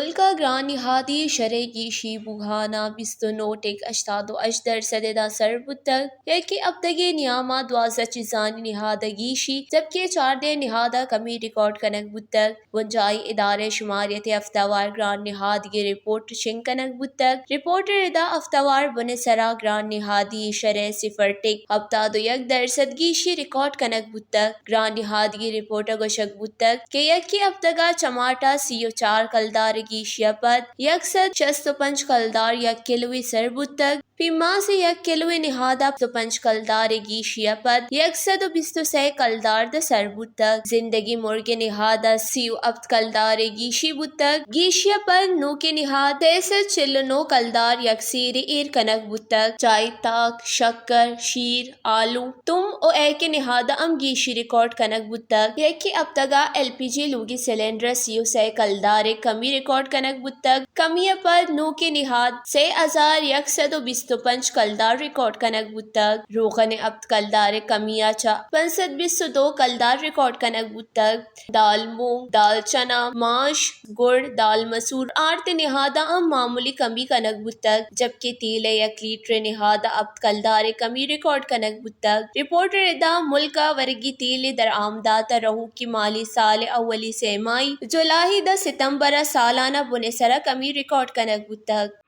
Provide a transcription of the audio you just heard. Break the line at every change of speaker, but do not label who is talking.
ملکہ گران نهادی شرعی شی بوغانا 29.88% دا سر بودتگ یکی ابتگی نیاما 12 چیزانی نهادگی شی جبکہ 4 نهادا کمی ریکارڈ کنک بودتگ ونجائی ادارے شماریت ہفتوار گران نهادی رپورٹ شنگ کنک بودتگ رپورٹر ادا ہفتوار بنے سرا گران نهادی شرع 0.71% گیشی ریکارڈ کنک بودتگ گران نهادی رپورٹ گوشک بودتگ کہ یکی ابتگا چماٹا 34 کلدار گیشیا پد 165 کلدار یک کلوی سر بودتگ پیما سے یک کلوی نهادا 25 کلدار گیشیا پد 123 کلدار دا سر بودتگ زندگی مرگ نهادا 37 کلدار گیشی بودتگ گیشیا پد نو کے نهاد 349 کلدار یک سیر ایر کنک بودتگ چائے تاک شکر شیر آلو تم او اے کے نهادا ام گیشی ریکارڈ کنک بودتگ یکی ابتگا ایل پی جی لوگی سلنڈر 33 کلدار کمی ریکارڈ کنک بودتگ کمی پر نو کے نهاد 3125 کلدار ریکارڈ کنک بودتگ روغن ابت کلدار کمیا چا 522 کلدار ریکارڈ کنک بودتگ دال مونگ دال چنا ماش گڑ دال مسور آرت نهادا ام معمولی کمی کنک بودتگ جبکہ تیل یک لیٹر نهادا ابت کلدار کمی ریکارڈ کنک بودتگ رپورٹر ادا ملکہ ورگی تیل در آمداتا رہو کی مالی سال اولی سے مائی جولائی دا ستمبر سالانہ بنے سرا کمی ریکارڈ کنک بودتگ